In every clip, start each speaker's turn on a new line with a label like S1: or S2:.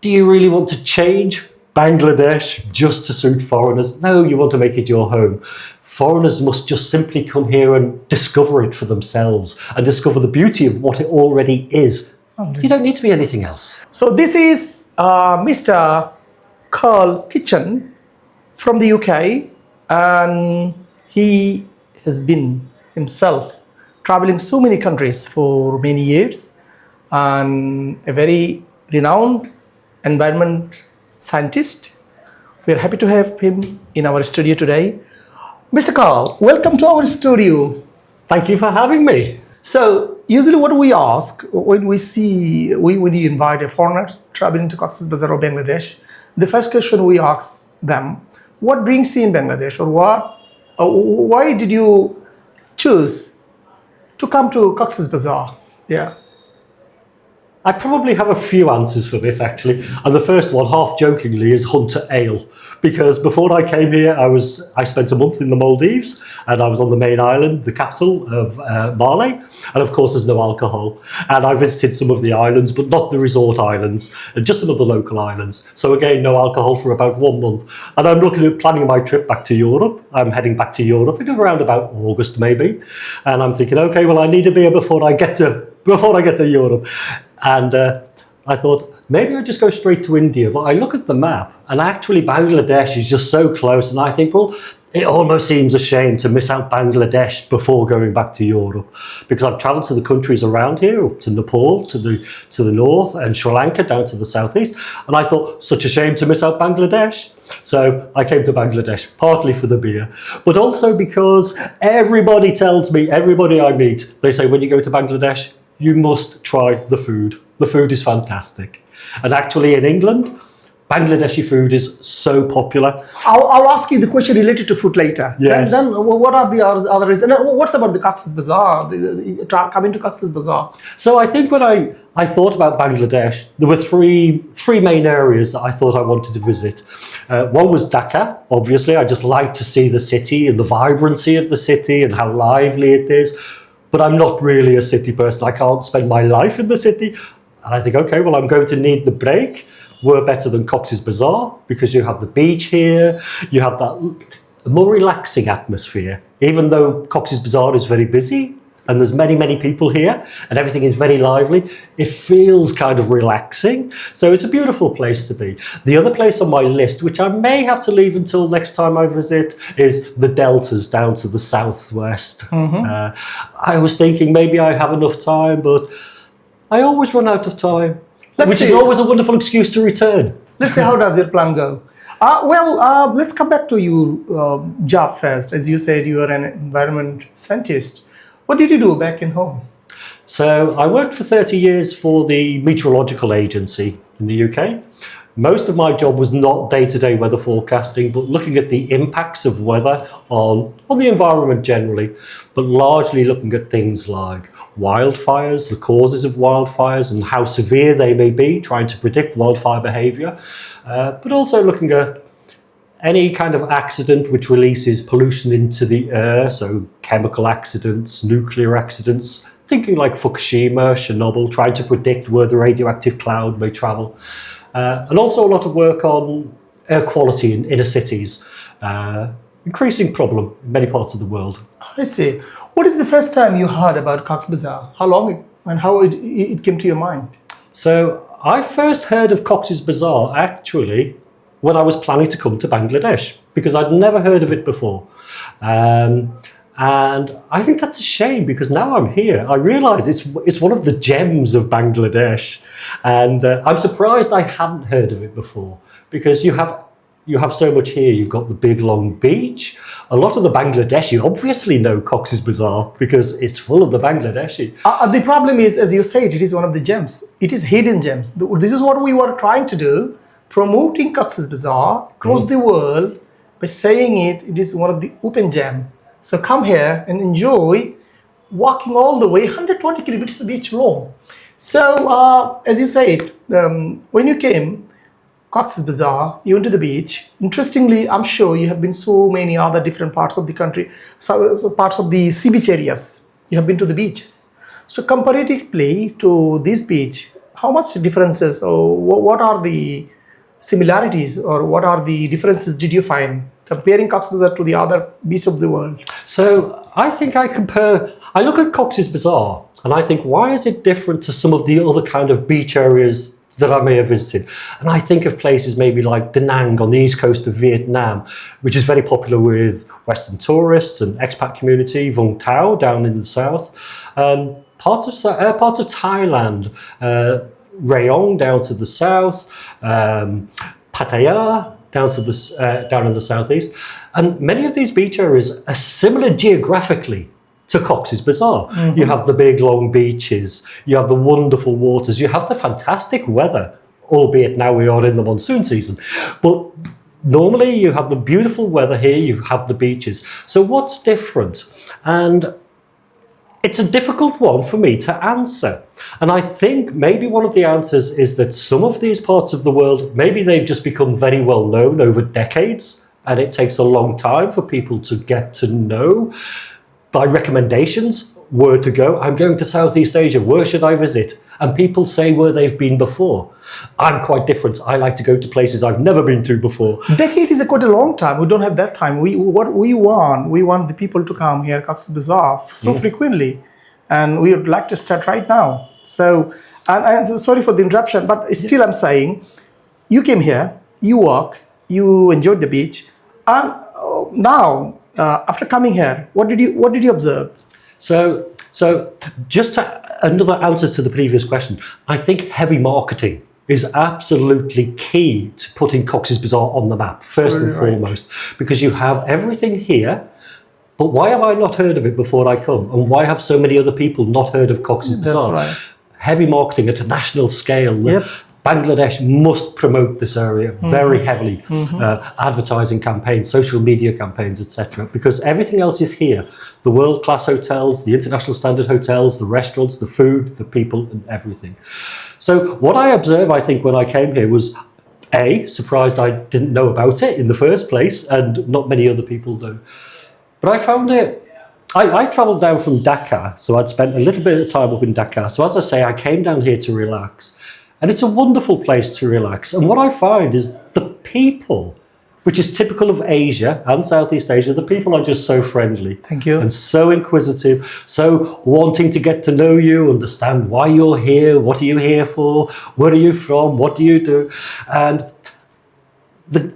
S1: do you really want to change Bangladesh just to suit foreigners? No, you want to make it your home. Foreigners must just simply come here and discover it for themselves and discover the beauty of what it already is. You don't need to be anything else.
S2: So this is Mr. Carl Kitchen from the UK, and he has been himself traveling so many countries for many years, and a very renowned environment scientist. We are happy to have him in our studio today. Mr. Carl, welcome to our studio.
S1: Thank you for having me.
S2: So usually what we ask when we invite a foreigner traveling to Coxs Bazar or Bangladesh, the first question we ask them, what brings you in Bangladesh, or why did you choose to come to Coxs Bazar? Yeah.
S1: I probably have a few answers for this, actually. And the first one, half jokingly, is Hunter Ale. Because before I came here, I spent a month in the Maldives, and I was on the main island, the capital of Male. And of course, there's no alcohol. And I visited some of the islands, but not the resort islands, and just some of the local islands. So again, no alcohol for about 1 month. And I'm looking at planning my trip back to Europe. I'm heading back to Europe in around about August, maybe. And I'm thinking, okay, well, I need a beer before I get to Europe. And I thought, maybe I'll just go straight to India. But I look at the map, and actually Bangladesh is just so close. And I think, well, it almost seems a shame to miss out Bangladesh before going back to Europe. Because I've travelled to the countries around here, up to Nepal, to the north, and Sri Lanka down to the southeast. And I thought, such a shame to miss out Bangladesh. So I came to Bangladesh, partly for the beer, but also because everybody tells me, everybody I meet, they say, when you go to Bangladesh, you must try the food. The food is fantastic. And actually in England, Bangladeshi food is so popular.
S2: I'll ask you the question related to food later.
S1: Yes.
S2: Then what are the other reasons? What's about the Coxs Bazar, coming to Coxs Bazar?
S1: So I think when I thought about Bangladesh, there were three main areas that I thought I wanted to visit. One was Dhaka, obviously. I just like to see the city and the vibrancy of the city and how lively it is. But I'm not really a city person. I can't spend my life in the city. And I think, okay, well, I'm going to need the break. We're better than Cox's Bazar because you have the beach here. You have that more relaxing atmosphere. Even though Cox's Bazar is very busy and there's many, many people here and everything is very lively, it feels kind of relaxing. So it's a beautiful place to be. The other place on my list, which I may have to leave until next time I visit, is the deltas down to the southwest. Mm-hmm. I was thinking maybe I have enough time, but I always run out of time, which is always a wonderful excuse to return.
S2: Let's see, how does your plan go? Let's come back to your job first. As you said, you are an environment scientist. What did you do back in home?
S1: So I worked for 30 years for the Meteorological Agency in the UK. Most of my job was not day-to-day weather forecasting, but looking at the impacts of weather on the environment generally, but largely looking at things like wildfires, the causes of wildfires and how severe they may be, trying to predict wildfire behaviour, but also looking at any kind of accident which releases pollution into the air, so chemical accidents, nuclear accidents, thinking like Fukushima, Chernobyl, trying to predict where the radioactive cloud may travel. And also a lot of work on air quality in inner cities, increasing problem in many parts of the world.
S2: I see. What is the first time you heard about Coxs Bazar? How long and how it came to your mind?
S1: So I first heard of Cox's Bazar actually when I was planning to come to Bangladesh, because I'd never heard of it before. And I think that's a shame, because now I'm here, I realise it's one of the gems of Bangladesh. And I'm surprised I hadn't heard of it before, because you have so much here. You've got the big long beach. A lot of the Bangladeshi obviously know Cox's Bazar because it's full of the Bangladeshi.
S2: The problem is, as you said, it is one of the gems. It is hidden gems. This is what we were trying to do, promoting Cox's Bazar across the world by saying it is one of the open gem. So come here and enjoy walking all the way 120 kilometers beach long. So as you said, when you came, Cox's Bazar, you went to the beach. Interestingly, I'm sure you have been so many other different parts of the country, so parts of the sea beach areas. You have been to the beaches. So comparatively to this beach, how much differences, or what are the similarities, or what are the differences did you find comparing Coxs Bazar to the other beaches of the world?
S1: So I think I look at Cox's Bazar and I think, why is it different to some of the other kind of beach areas that I may have visited? And I think of places maybe like Da Nang on the east coast of Vietnam, which is very popular with Western tourists and expat community, Vung Tau down in the south, parts of Thailand, Rayong down to the south, Pattaya down in the southeast. And many of these beach areas are similar geographically to Cox's Bazar.
S2: Mm-hmm.
S1: You have the big long beaches, you have the wonderful waters, you have the fantastic weather, albeit now we are in the monsoon season. But normally you have the beautiful weather here, you have the beaches. So what's different? And it's a difficult one for me to answer. And I think maybe one of the answers is that some of these parts of the world, maybe they've just become very well known over decades, and it takes a long time for people to get to know by recommendations where to go. I'm going to Southeast Asia, where should I visit? And people say where they've been before. I'm quite different. I like to go to places I've never been to before.
S2: Decade is quite a long time. We don't have that time. We want the people to come here, Cox's Bazar, so frequently, and we would like to start right now. So, and sorry for the interruption, but still I'm saying, you came here, you walk, you enjoyed the beach, and now after coming here, what did you observe? So
S1: just another answer to the previous question, I think heavy marketing is absolutely key to putting Cox's Bazar on the map, first and foremost, because you have everything here, but why have I not heard of it before I come? And why have so many other people not heard of Cox's Bazar?
S2: That's right.
S1: Heavy marketing at a national scale.
S2: Yep.
S1: Bangladesh must promote this area very heavily. Advertising campaigns, social media campaigns, etc. Because everything else is here. The world-class hotels, the international standard hotels, the restaurants, the food, the people, and everything. So what I observed, I think, when I came here was, surprised I didn't know about it in the first place, and not many other people do. But I found it, I travelled down from Dhaka, so I'd spent a little bit of time up in Dhaka. So as I say, I came down here to relax. And it's a wonderful place to relax. And what I find is the people, which is typical of Asia and Southeast Asia, the people are just so friendly.
S2: Thank you.
S1: And so inquisitive, so wanting to get to know you, understand why you're here, what are you here for, where are you from, what do you do? And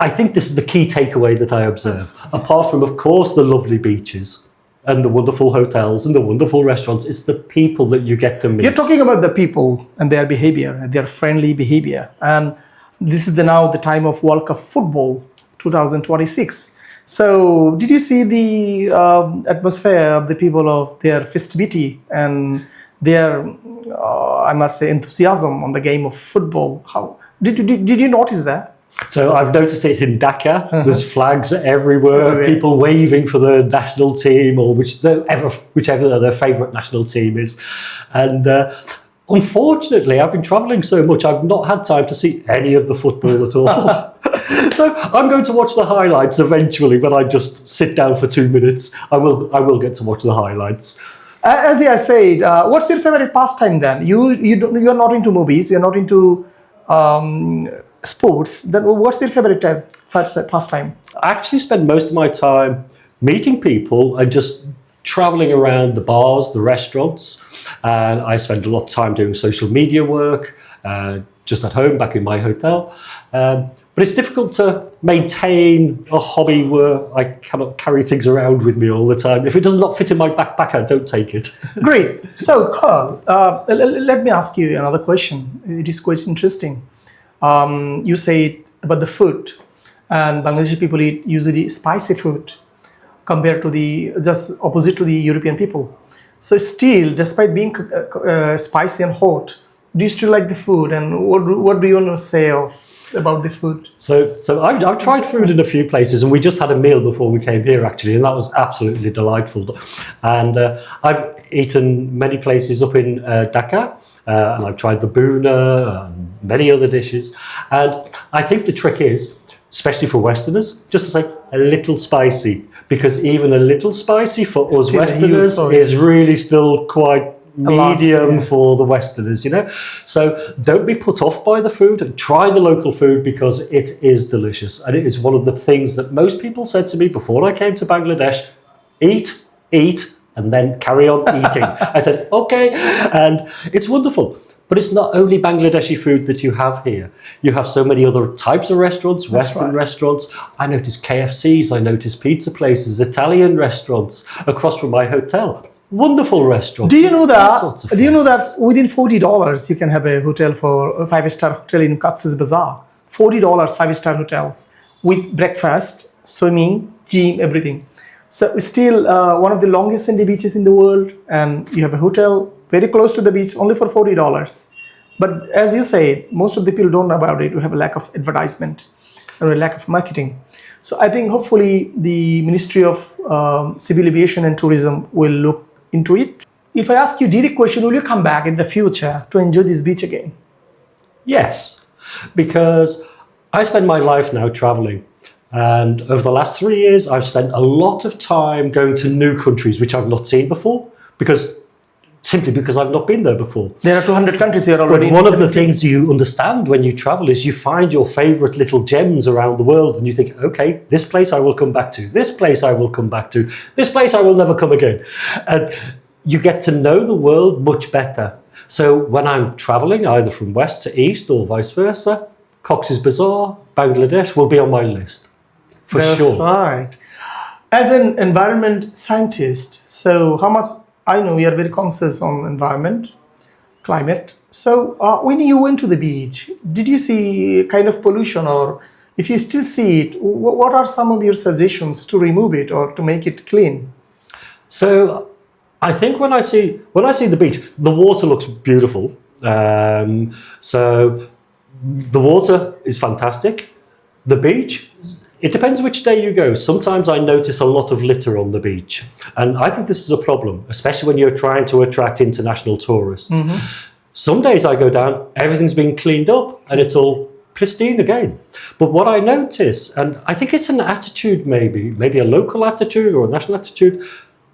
S1: I think this is the key takeaway that I observe. Apart from, of course, the lovely beaches and the wonderful hotels and the wonderful restaurants, it's the people that you get to meet.
S2: You're talking about the people and their behavior, their friendly behavior. And this is now the time of World Cup football 2026. So did you see the atmosphere of the people, of their festivity and their, I must say, enthusiasm on the game of football? How did you notice that?
S1: So I've noticed it in Dhaka. There's flags everywhere, people waving for the national team or whichever their favourite national team is. And unfortunately, I've been travelling so much, I've not had time to see any of the football at all. So I'm going to watch the highlights eventually when I just sit down for 2 minutes. I will get to watch the highlights.
S2: As I said, what's your favourite pastime then? You're not into movies, you're not into sports, then what's your favorite pastime?
S1: I actually spend most of my time meeting people and just traveling around the bars, the restaurants, and I spend a lot of time doing social media work, just at home, back in my hotel. But it's difficult to maintain a hobby where I cannot carry things around with me all the time. If it does not fit in my backpack, I don't take it.
S2: Great. So, Carl, let me ask you another question. It is quite interesting. You said about the food, and Bangladeshi people eat usually spicy food compared to just opposite to the European people. So still, despite being spicy and hot, do you still like the food? And what do you want to say about the food? So
S1: I've tried food in a few places, and we just had a meal before we came here actually, and that was absolutely delightful. And I've eaten many places up in Dhaka. And I've tried the boona and many other dishes. And I think the trick is, especially for Westerners, just to say a little spicy, because even a little spicy for us Westerners is really still quite medium for the Westerners, you know. So don't be put off by the food. Try the local food because it is delicious. And it is one of the things that most people said to me before I came to Bangladesh: eat, and then carry on eating. I said, okay. And it's wonderful. But it's not only Bangladeshi food that you have here. You have so many other types of restaurants, Western restaurants. I noticed KFCs, I noticed pizza places, Italian restaurants across from my hotel. Wonderful restaurants.
S2: Do you know that? Do you know that within $40 you can have a hotel for a 5-star hotel in Coxs Bazar? $40 5-star hotels with breakfast, swimming, gym, everything. So it's still one of the longest sandy beaches in the world, and you have a hotel very close to the beach only for $40. But as you say, most of the people don't know about it. We have a lack of advertisement or a lack of marketing. So I think hopefully the Ministry of Civil Aviation and Tourism will look into it. If I ask you a direct question, will you come back in the future to enjoy this beach again?
S1: Yes, because I spend my life now traveling. And over the last 3 years, I've spent a lot of time going to new countries, which I've not seen before, simply because I've not been there before.
S2: There are 200 countries here already.
S1: But one of the things you understand when you travel is you find your favorite little gems around the world and you think, okay, this place I will come back to, this place I will come back to, this place I will never come again. And you get to know the world much better. So when I'm traveling, either from west to east or vice versa, Cox's Bazar, Bangladesh will be on my list, for sure.
S2: That's right. As an environment scientist, so how much, I know we are very conscious on environment, climate. So when you went to the beach, did you see kind of pollution, or if you still see it, what are some of your suggestions to remove it or to make it clean?
S1: So I think when I see the beach, the water looks beautiful. So the water is fantastic. The beach, it depends which day you go. Sometimes I notice a lot of litter on the beach. And I think this is a problem, especially when you're trying to attract international tourists. Mm-hmm. Some days I go down, everything's been cleaned up and it's all pristine again. But what I notice, and I think it's an attitude maybe a local attitude or a national attitude,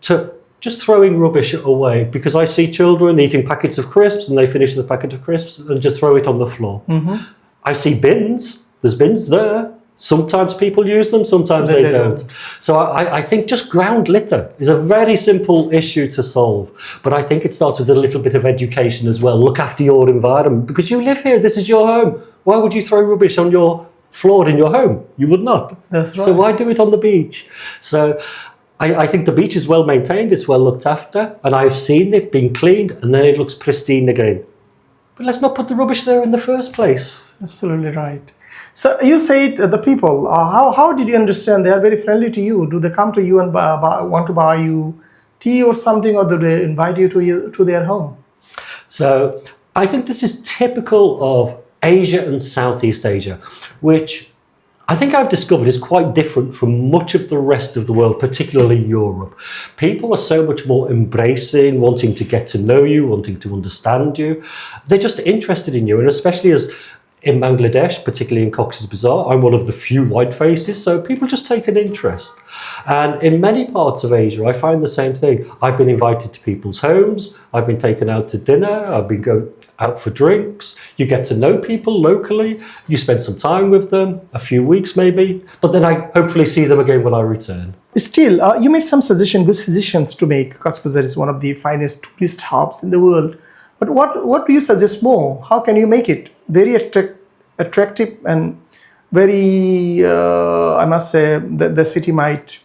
S1: to just throwing rubbish away, because I see children eating packets of crisps and they finish the packet of crisps and just throw it on the floor. Mm-hmm. I see bins, there's bins there. Sometimes people use them, sometimes they don't. So I think just ground litter is a very simple issue to solve. But I think it starts with a little bit of education as well. Look after your environment, because you live here, this is your home. Why would you throw rubbish on your floor in your home? You would not.
S2: That's right.
S1: So why do it on the beach? So I think the beach is well maintained, it's well looked after, and I've seen it being cleaned and then it looks pristine again. But let's not put the rubbish there in the first place.
S2: Absolutely right. So you said the people, how did you understand they are very friendly to you? Do they come to you and want to buy you tea or something, or do they invite you to their home?
S1: So I think this is typical of Asia and Southeast Asia, which I think I've discovered is quite different from much of the rest of the world, particularly Europe. People are so much more embracing, wanting to get to know you, wanting to understand you. They're just interested in you, and especially as in Bangladesh, particularly in Cox's Bazar, I'm one of the few white faces, so people just take an interest. And in many parts of Asia, I find the same thing. I've been invited to people's homes, I've been taken out to dinner, I've been going out for drinks. You get to know people locally, you spend some time with them, a few weeks maybe, but then I hopefully see them again when I return.
S2: Still, you made some good suggestions to make Cox's Bazar is one of the finest tourist hubs in the world. But what do you suggest more? How can you make it very attractive and very, I must say, the city might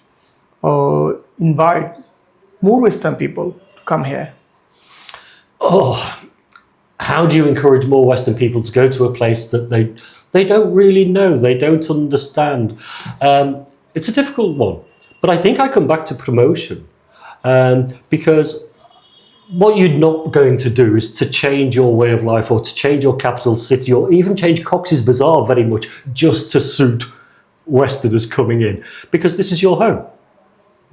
S2: invite more Western people to come here?
S1: How do you encourage more Western people to go to a place that they don't really know, they don't understand? It's a difficult one, but I think I come back to promotion, because what you're not going to do is to change your way of life or to change your capital city or even change Cox's Bazar very much just to suit Westerners coming in, because this is your home.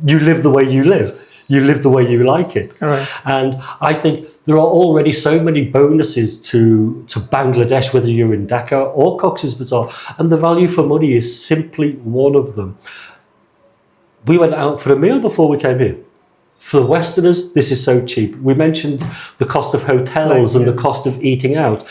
S1: You live the way you live. You live the way you like it.
S2: Right.
S1: And I think there are already so many bonuses to Bangladesh, whether you're in Dhaka or Cox's Bazar, and the value for money is simply one of them. We went out for a meal before we came here. For the Westerners, this is so cheap. We mentioned the cost of hotels and the cost of eating out.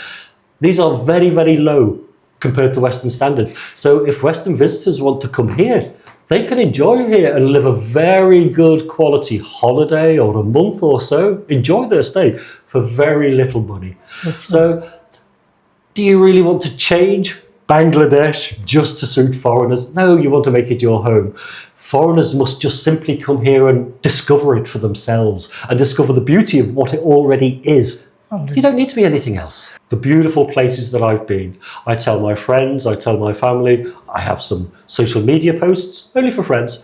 S1: These are very, very low compared to Western standards. So if Western visitors want to come here, they can enjoy here and live a very good quality holiday or a month or so, enjoy their stay for very little money. So do you really want to change Bangladesh just to suit foreigners? No, you want to make it your home. Foreigners must just simply come here and discover it for themselves and discover the beauty of what it already is. You don't need to be anything else. The beautiful places that I've been, I tell my friends, I tell my family, I have some social media posts, only for friends,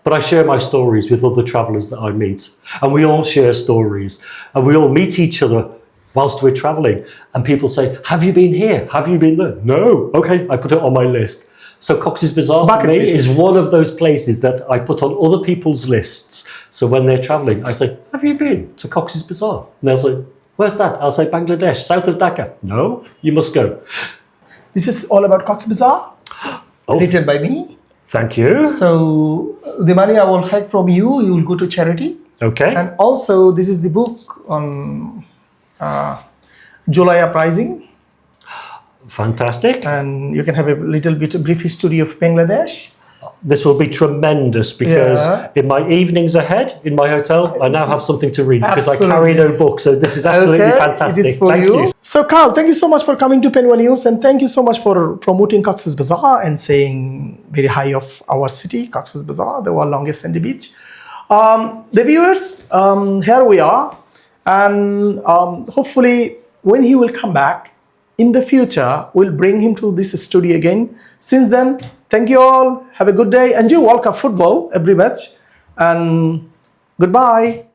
S1: but I share my stories with other travellers that I meet. And we all share stories and we all meet each other whilst we're travelling. And people say, have you been here? Have you been there? No. Okay, I put it on my list. So Cox's Bazar for me is one of those places that I put on other people's lists. So when they're travelling, I say, have you been to Cox's Bazar? And they'll say, where's that? I'll say Bangladesh, south of Dhaka. No, you must go.
S2: This is all about Cox's Bazar, written by me.
S1: Thank you.
S2: So the money I will take from you, you will go to charity.
S1: Okay.
S2: And also this is the book on July uprising.
S1: Fantastic.
S2: And you can have a little bit of brief history of Bangladesh.
S1: This will be tremendous because in my evenings ahead in my hotel, I now have something to read because I carry no book. So this is absolutely fantastic.
S2: It is for
S1: thank you.
S2: So Carl, thank you so much for coming to Panowa News and thank you so much for promoting Cox's Bazar and saying very high of our city, Cox's Bazar, the world's longest sandy beach. The viewers, here we are. And hopefully when he will come back in the future, we'll bring him to this studio again. Since then, thank you all. Have a good day. Enjoy World Cup football, every match. And goodbye.